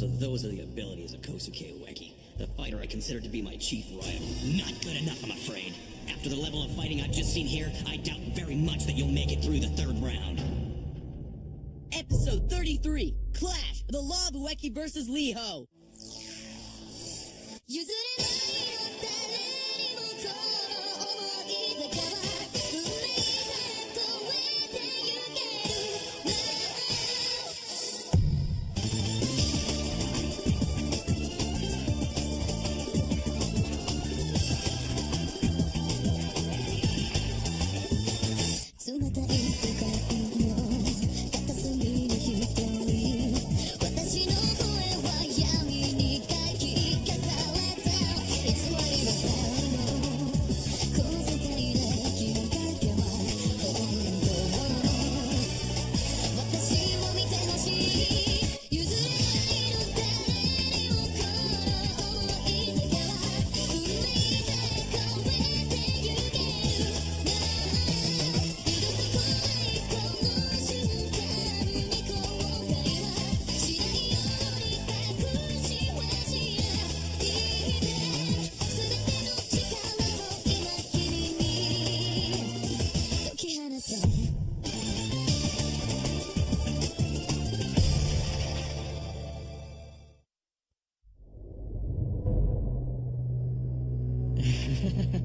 So those are the abilities of Kosuke Ueki, the fighter I consider to be my chief rival. Not good enough, I'm afraid. After the level of fighting I've just seen here, I doubt very much that you'll make it through the third round. Episode 33, Clash, the Law of Ueki versus Liho.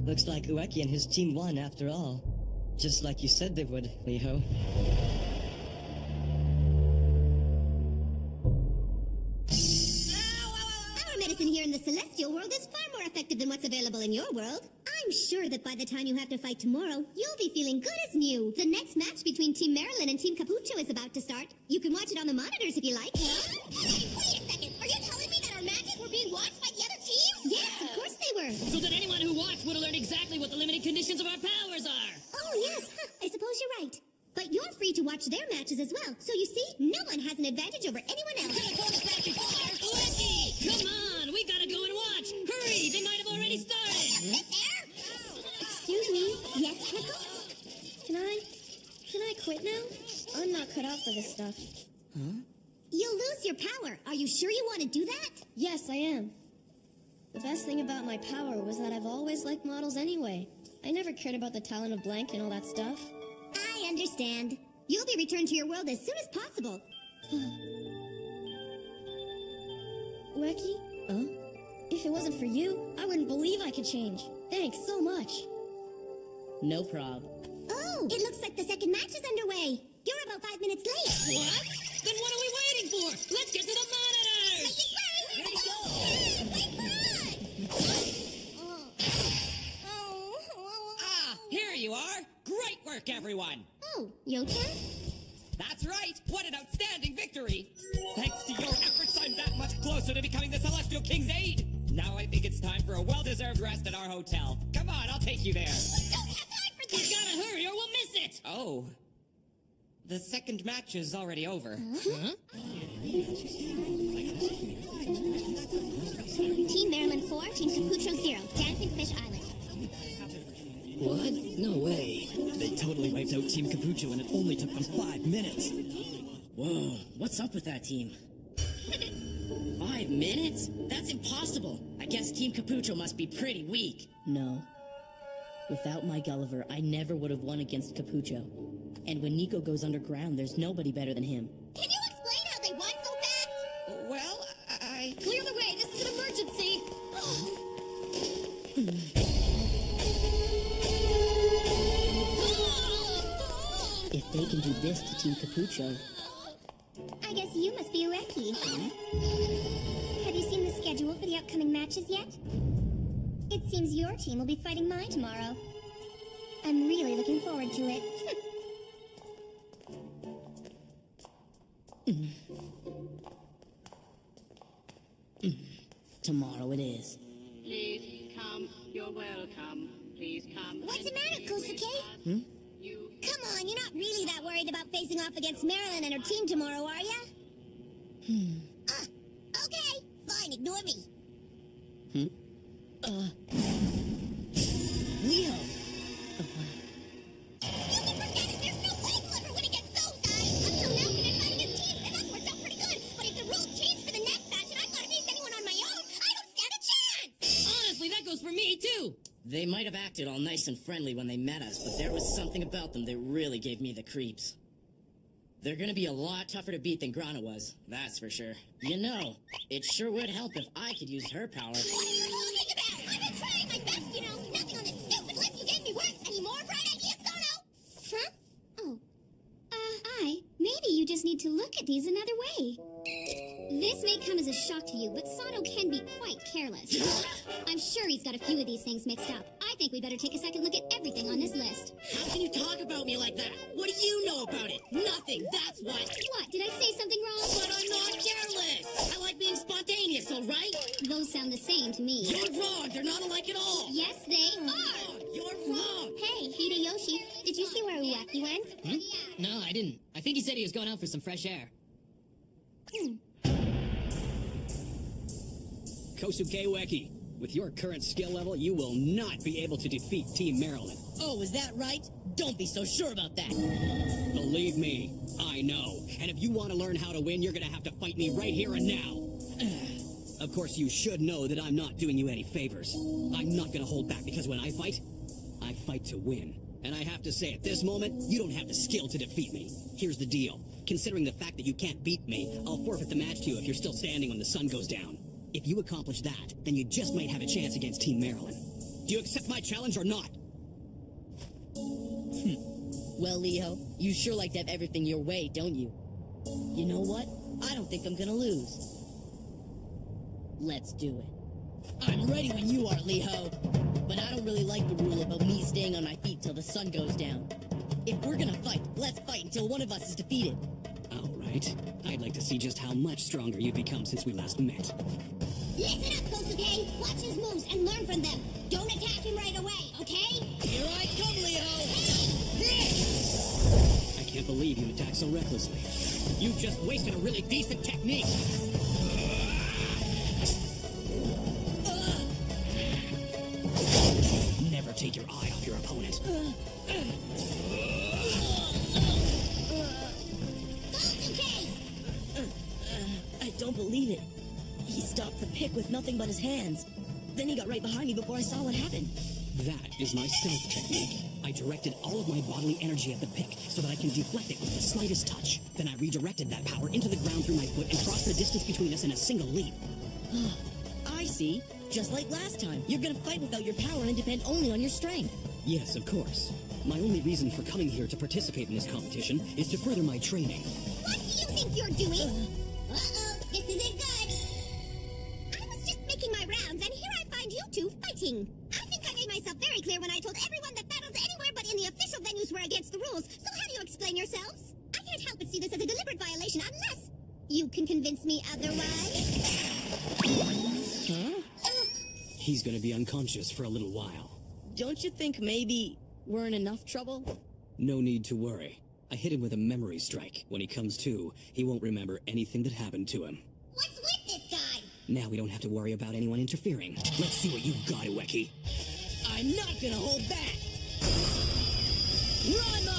Looks like Ueki and his team won after all. Just like you said they would, Liho. Our medicine here in the celestial world is far more effective than what's available in your world. I'm sure that by the time you have to fight tomorrow, you'll be feeling good as new. The next match between Team Marilyn and Team Capucho is about to start. You can watch it on the monitors if you like. Huh? Hey, wait a second. Are you telling me that our matches were being watched by the other team? Yes, of course they were. So that anyone who watched would have learned exactly what the limiting conditions of our powers are. Oh, yes. I suppose you're right. But you're free to watch their matches as well. So you see, no one has an advantage over anyone else. Ueki! Come on! We gotta go and watch! Hurry! They might have already started! Excuse me. Yes, Heckle? Can I quit now? I'm not cut out for this stuff. Huh? You'll lose your power. Are you sure you want to do that? Yes, I am. The best thing about my power was that I've always liked models anyway. I never cared about the talent of blank and all that stuff. I understand. You'll be returned to your world as soon as possible. Ueki? Huh? If it wasn't for you, I wouldn't believe I could change. Thanks so much. No prob. Oh, it looks like the second match is underway. You're about 5 minutes late. What? Then what are we waiting for? Let's get to the monitors! Ready to go! Ah, here you are. Great work, everyone. Oh, Yo-chan? That's right. What an outstanding victory. Thanks to your efforts, I'm that much closer to becoming the Celestial King's aide. Now I think it's time for a well-deserved rest at our hotel. Come on, I'll take you there. We don't have time for We this! gotta hurry or we'll miss it! Oh. The second match is already over. Huh? Team Maryland 4, Team Capucho 0, Dancing Fish Island. What? No way. They totally wiped out Team Capucho and it only took them 5 minutes. Whoa, what's up with that team? 5 minutes? That's impossible. I guess Team Capucho must be pretty weak. No. Without my Gulliver, I never would have won against Capucho. And when Nico goes underground, there's nobody better than him. Can you explain how they won so fast? Well, I... Clear the way, this is an emergency! If they can do this to Team Capucho... I guess you must be Ueki. Have you seen the schedule for the upcoming matches yet? It seems your team will be fighting mine tomorrow. I'm really looking forward to it. Tomorrow it is. Please come. You're welcome. Please come. What's the matter, Kosuke? Come on, you're not really that worried about facing off against Marilyn and her team tomorrow, are ya? Okay. Fine, ignore me. Leo! You can forget it! There's no way we'll ever win against those guys! Up till now, we've been fighting as teams, and that's worked out pretty good. But if the rules change for the next match, They might have acted all nice and friendly when they met us, but there was something about them that really gave me the creeps. They're gonna be a lot tougher to beat than Grana was, that's for sure. You know, it sure would help if I could use her power. What are you talking about? I've been trying my best, you know. Nothing on this stupid list you gave me works. Any more bright ideas, Sono? Huh? Oh. Maybe you just need to look at these another way. This may come as a shock to you, but Sono can be quite careless. I'm sure he's got a few of these things mixed up. I think we better take a second look at everything on this list. How can you talk about me like that? What do you know about it? Nothing, that's what. What, did I say something wrong? But I'm not careless! I like being spontaneous, alright? Those sound the same to me. You're wrong, they're not alike at all! Yes, they are. You're wrong! Hey, Hideyoshi, did you see where Ueki went? No, I didn't. I think he said he was going out for some fresh air. Kosuke Ueki, with your current skill level, you will not be able to defeat Team Maryland. Oh, is that right? Don't be so sure about that. Believe me, I know. And if you want to learn how to win, you're gonna have to fight me right here and now. Of course, you should know that I'm not doing you any favors. I'm not gonna hold back because when I fight to win. And I have to say, at this moment, you don't have the skill to defeat me. Here's the deal. Considering the fact that you can't beat me, I'll forfeit the match to you if you're still standing when the sun goes down. If you accomplish that, then you just might have a chance against Team Maryland. Do you accept my challenge or not? Well, Leo, you sure like to have everything your way, don't you? You know what? I don't think I'm gonna lose. Let's do it. I'm ready when you are, Leo. But I don't really like the rule about me staying on my feet till the sun goes down. If we're gonna fight, let's fight until one of us is defeated. All right. I'd like to see just how much stronger you've become since we last met. Listen up, Kosuke. Watch his moves and learn from them. Don't attack him right away, okay? Here I come, Leo! I can't believe you attacked so recklessly. You just wasted a really decent technique. Never take your eye off your opponent. Kosuke! I don't believe it. He stopped the pick with nothing but his hands. Then he got right behind me before I saw what happened. That is my stealth technique. I directed all of my bodily energy at the pick so that I can deflect it with the slightest touch. Then I redirected that power into the ground through my foot and crossed the distance between us in a single leap. I see. Just like last time. You're gonna fight without your power and depend only on your strength. Yes, of course. My only reason for coming here to participate in this competition is to further my training. What do you think you're doing? Uh-oh, this isn't good. I was just making my rounds, and here I find you two fighting. I think I made myself very clear when I told everyone that battles anywhere but in the official venues were against the rules. So how do you explain yourselves? I can't help but see this as a deliberate violation unless you can convince me otherwise. Huh? He's gonna be unconscious for a little while. Don't you think maybe we're in enough trouble? No need to worry. I hit him with a memory strike. When he comes to, he won't remember anything that happened to him. What's with this guy? Now we don't have to worry about anyone interfering. Let's see what you've got, Ueki. I'm not gonna hold back! Rama!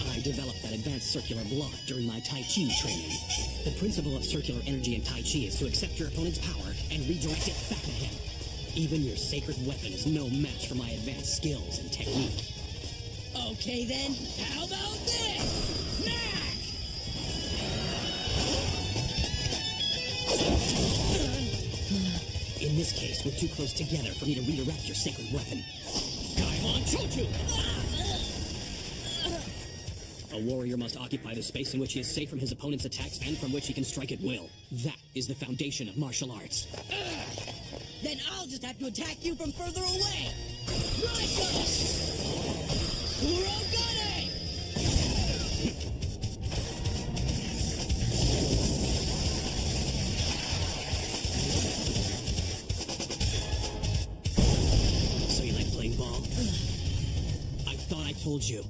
I developed that advanced circular block during my Tai Chi training. The principle of circular energy in Tai Chi is to accept your opponent's power and redirect it back at him. Even your sacred weapon is no match for my advanced skills and technique. Okay then, how about this? Smack! In this case, we're too close together for me to redirect your sacred weapon. Gaimon Chochu! A warrior must occupy the space in which he is safe from his opponent's attacks and from which he can strike at will. That is the foundation of martial arts. Then I'll just have to attack you from further away! Raika! Kurogane! So you like playing ball? I thought I told you.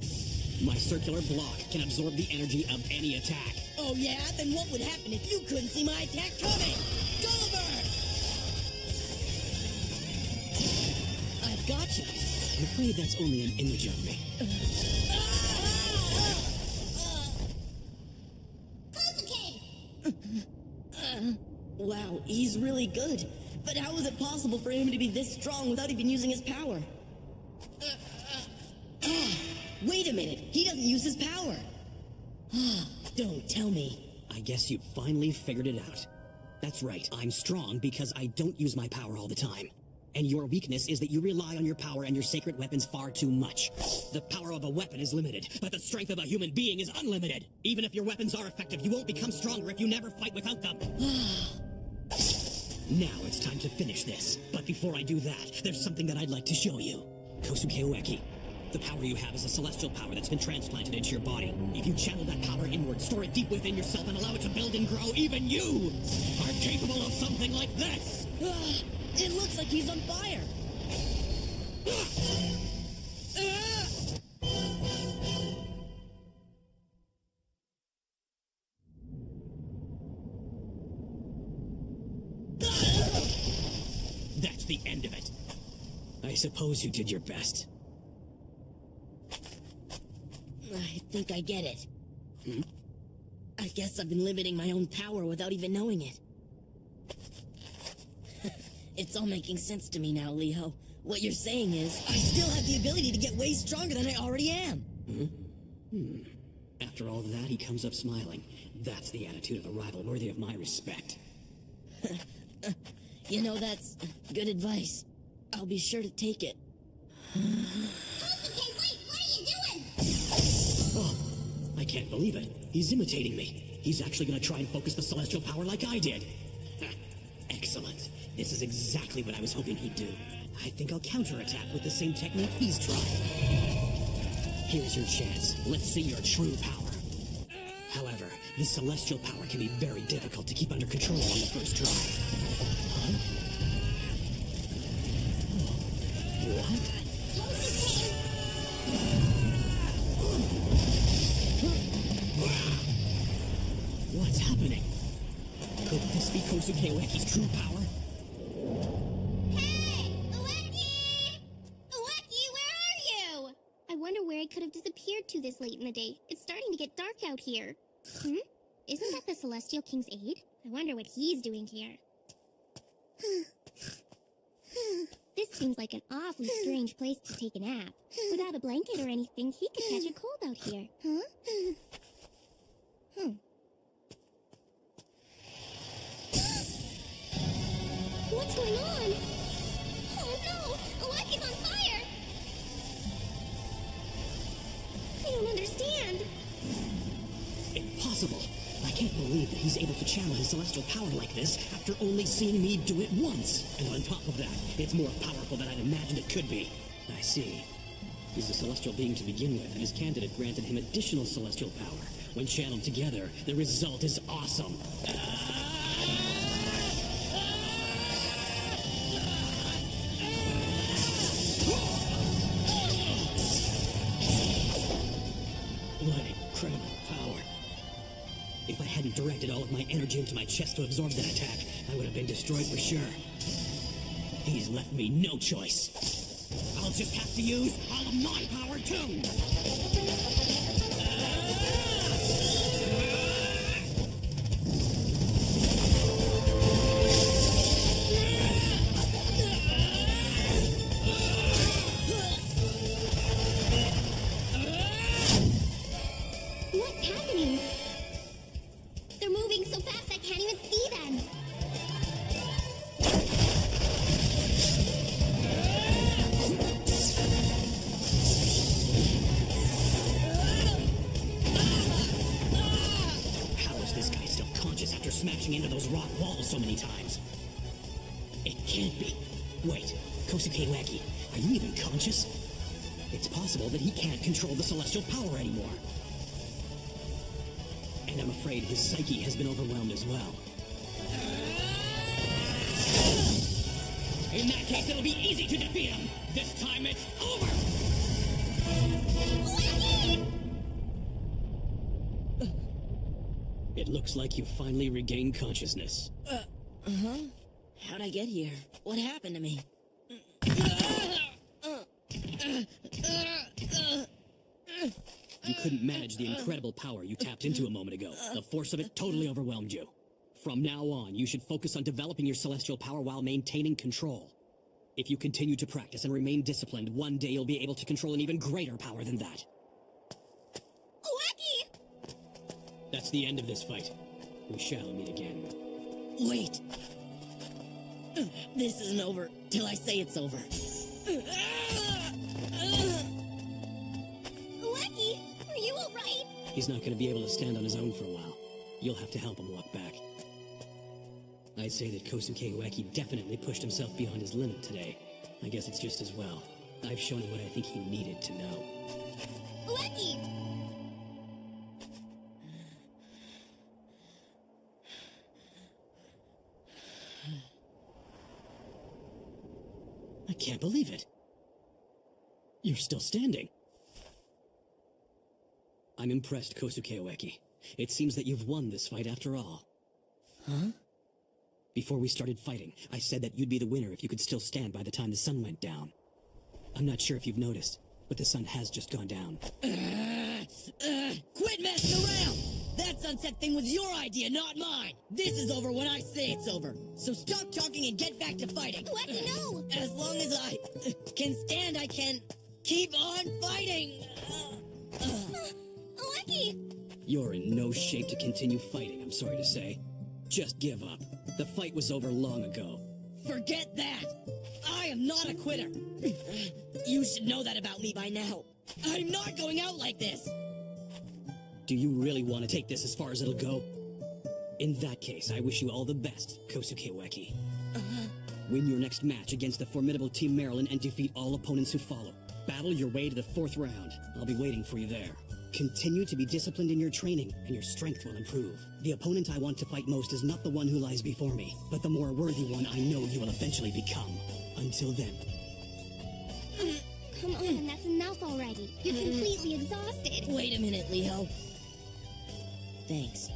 My circular block can absorb the energy of any attack. Oh yeah? Then what would happen if you couldn't see my attack coming? Gulliver! I've got you. I'm afraid that's only an image of me. Wow, he's really good. But how is it possible for him to be this strong without even using his power? Wait a minute, he doesn't use his power. Don't tell me. I guess you finally figured it out. That's right, I'm strong because I don't use my power all the time. And your weakness is that you rely on your power and your sacred weapons far too much. The power of a weapon is limited, but the strength of a human being is unlimited. Even if your weapons are effective, you won't become stronger if you never fight without them. Now it's time to finish this. But before I do that, there's something that I'd like to show you. Kosuke Ueki. The power you have is a celestial power that's been transplanted into your body. If you channel that power inward, store it deep within yourself, and allow it to build and grow, even you are capable of something like this! It looks like he's on fire. That's the end of it. I suppose you did your best. I think I get it. I guess I've been limiting my own power without even knowing it. It's all making sense to me now, Leo. What you're saying is, I still have the ability to get way stronger than I already am. After all that, he comes up smiling. That's the attitude of a rival worthy of my respect. You know, that's good advice. I'll be sure to take it. Kosuke, wait! What are you doing? Oh, I can't believe it. He's imitating me. He's actually going to try and focus the celestial power like I did. Excellent. This is exactly what I was hoping he'd do. I think I'll counterattack with the same technique he's tried. Here's your chance. Let's see your true power. However, this celestial power can be very difficult to keep under control on the first try. Huh? What? What's happening? Could this be Kosuke Ueki's true power? Hey! Ueki! Ueki, where are you? I wonder where he could have disappeared to this late in the day. It's starting to get dark out here. Isn't that the Celestial King's aide? I wonder what he's doing here. This seems like an awfully strange place to take a nap. Without a blanket or anything, he could catch a cold out here. What's going on? Oh no! Ueki's on fire! I don't understand. Impossible. I can't believe that he's able to channel his celestial power like this after only seeing me do it once. And on top of that, it's more powerful than I'd imagined it could be. I see. He's a celestial being to begin with, and his candidate granted him additional celestial power. When channeled together, the result is awesome. What incredible power. If I hadn't directed all of my energy into my chest to absorb that attack, I would have been destroyed for sure. He's left me no choice. I'll just have to use all of my power too! What's happening? They're moving so fast I can't even see them. How is this guy still conscious after smashing into those rock walls so many times? It can't be. Wait, Kosuke Ueki, are you even conscious? It's possible that he can't control the celestial power anymore. And I'm afraid his psyche has been overwhelmed as well. In that case, it'll be easy to defeat him. This time it's over! It looks like you finally regained consciousness. How'd I get here? What happened to me? You couldn't manage the incredible power you tapped into a moment ago. The force of it totally overwhelmed you. From now on, you should focus on developing your celestial power while maintaining control. If you continue to practice and remain disciplined, one day you'll be able to control an even greater power than that. Ueki! That's the end of this fight. We shall meet again. Wait. This isn't over till I say it's over. Ueki, are you alright? He's not going to be able to stand on his own for a while. You'll have to help him walk back. I'd say that Kosuke Ueki definitely pushed himself beyond his limit today. I guess it's just as well. I've shown him what I think he needed to know. Ueki! I can't believe it. You're still standing. I'm impressed, Kosuke Ueki. It seems that you've won this fight after all. Huh? Before we started fighting, I said that you'd be the winner if you could still stand by the time the sun went down. I'm not sure if you've noticed, but the sun has just gone down. Quit messing around! That sunset thing was your idea, not mine! This is over when I say it's over. So stop talking and get back to fighting. Ueki, no! As long as I can stand, I can keep on fighting! Ueki! You're in no shape to continue fighting, I'm sorry to say. Just give up. The fight was over long ago. Forget that! I am not a quitter! You should know that about me by now. I'm not going out like this! Do you really want to take this as far as it'll go? In that case, I wish you all the best, Kosuke Ueki. Win your next match against the formidable Team Maryland and defeat all opponents who follow. Battle your way to the 4th round. I'll be waiting for you there. Continue to be disciplined in your training, and your strength will improve. The opponent I want to fight most is not the one who lies before me, but the more worthy one I know you will eventually become. Until then. Come on, that's enough already. You're completely exhausted. Wait a minute, Leo. Thanks.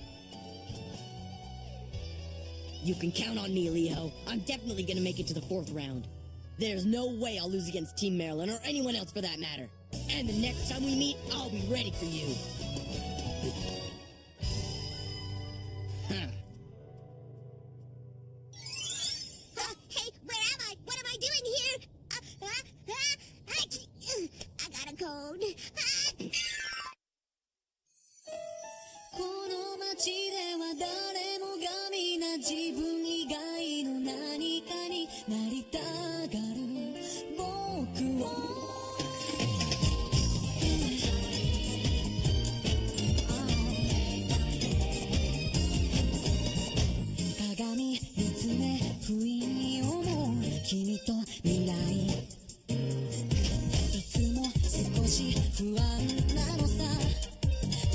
You can count on me, Leo. I'm definitely gonna make it to the 4th round. There's no way I'll lose against Team Maryland, or anyone else for that matter. And the next time we meet, I'll be ready for you. Hey, where am I? What am I doing here? I got a cold. この街では誰もが皆自分以外の何かになりたがる僕を鏡見つめ不意に思う君と未来いつも少し不安なのさ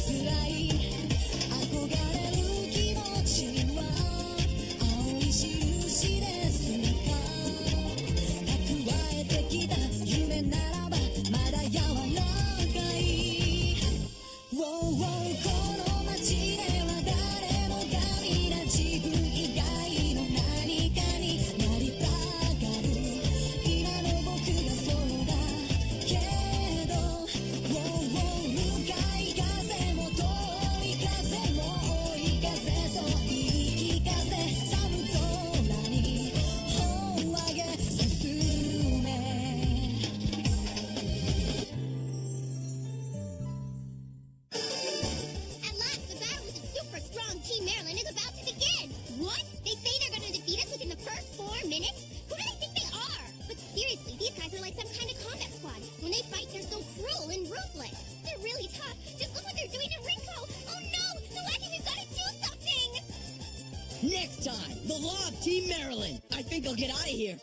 辛い憧れる気持ちは青い印ですか蓄えてきた夢ならばまだ柔らかい、この街では誰もが皆自分以外の何かになりたがる今の僕がそうだけど向かい風も遠い風も追い風と言い聞かせ寒空に頬を上げ進め At last, the battle with the super strong Team Maryland is about to begin. What? They say they're going to defeat us within the first 4 minutes? Who do they think they are? But seriously, these guys are like some kind of combat squad. When they fight, they're so cruel and ruthless. They're really tough. Just look what they're doing to Rinko. Oh no! Ueki, we've got to do something! Next time, the law of Team Maryland. I think I'll get out of here.